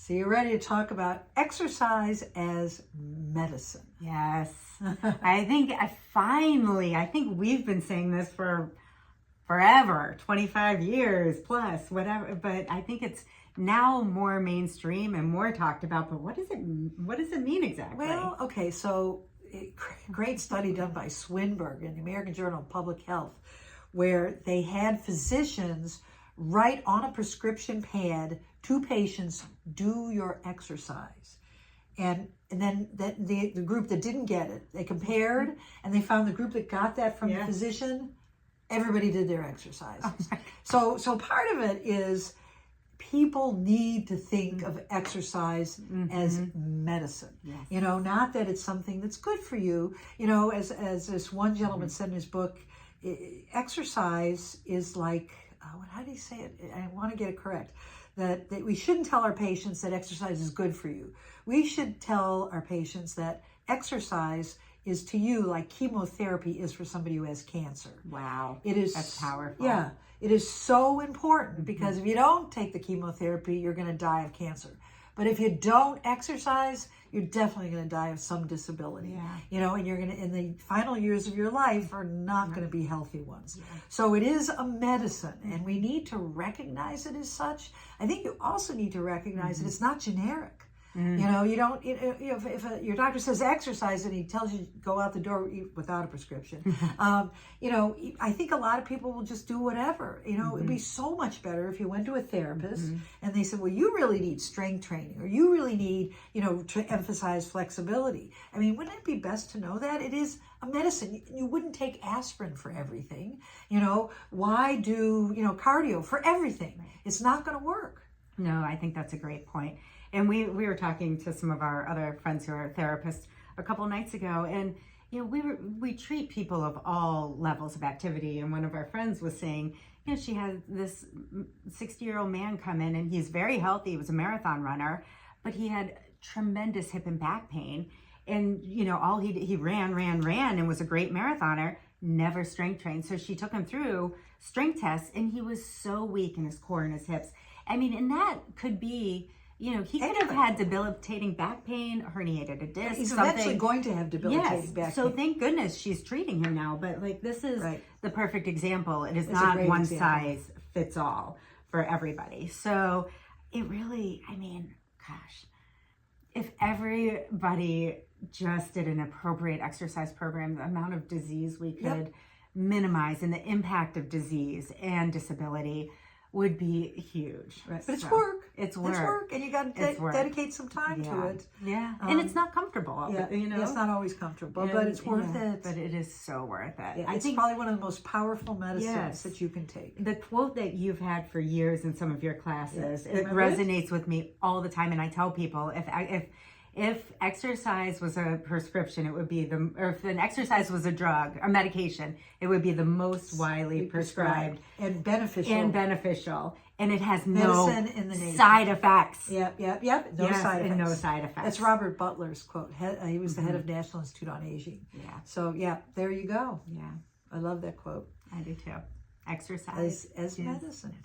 So you're ready to talk about exercise as medicine. Yes. I think we've been saying this for forever, 25 years plus, whatever, but I think it's now more mainstream and more talked about. But what does it mean exactly? Well, okay, so great study done by Swinburne in the American Journal of Public Health, where they had physicians write on a prescription pad to patients, do your exercise. And then the group that didn't get it, they compared and they found the group that got that from the physician, everybody did their exercises. So part of it is people need to think of exercise as medicine. Yes. You know, not that it's something that's good for you. You know, as this one gentleman said in his book, exercise is like, how do you say it? I want to get it correct. That we shouldn't tell our patients that exercise is good for you. We should tell our patients that exercise is to you like chemotherapy is for somebody who has cancer. Wow. It is. That's powerful. Yeah. It is so important because if you don't take the chemotherapy, you're going to die of cancer. But if you don't exercise, you're definitely going to die of some disability. Yeah. You know, and you're going to, in the final years of your life, are not going to be healthy ones. Yeah. So it is a medicine, and we need to recognize it as such. I think you also need to recognize that it's not generic. You know, you don't. If your doctor says exercise and he tells you go out the door without a prescription, you know, I think a lot of people will just do whatever. You know, it'd be so much better if you went to a therapist and they said, well, you really need strength training, or you really need, you know, to emphasize flexibility. I mean, wouldn't it be best to know that it is a medicine? You wouldn't take aspirin for everything. You know, why do cardio for everything? Right. It's not going to work. No, I think that's a great point. And we were talking to some of our other friends who are therapists a couple nights ago, and you know, we treat people of all levels of activity. And one of our friends was saying, you know, she had this 60-year-old man come in, and he's very healthy. He was a marathon runner, but he had tremendous hip and back pain. And you know, all he ran, and was a great marathoner. Never strength trained. So she took him through strength tests, and he was so weak in his core and his hips. I mean, and that could be. You know, he could have had debilitating back pain, herniated a disc. He's eventually going to have debilitating back pain. So thank goodness she's treating him now. But like, this is the perfect example. It is not one size fits all for everybody. So it really, I mean, gosh, if everybody just did an appropriate exercise program, the amount of disease we could minimize and the impact of disease and disability would be huge. Right. But it's work. It's work. It's work, and you got to dedicate some time to it. Yeah, and it's not comfortable. Yeah, you know, it's not always comfortable, but it's worth it. But it is so worth it. Yeah, it's probably one of the most powerful medicines that you can take. The quote that you've had for years in some of your classes, it resonates with me all the time, and I tell people if exercise was a prescription, it would be if an exercise was a drug, a medication, it would be the most widely prescribed and beneficial. And it has medicine in the name. Side effects. Yep. No side effects. No side effects. That's Robert Butler's quote. He was the head of National Institute on Aging. Yeah. So there you go. Yeah. I love that quote. I do too. Exercise as medicine.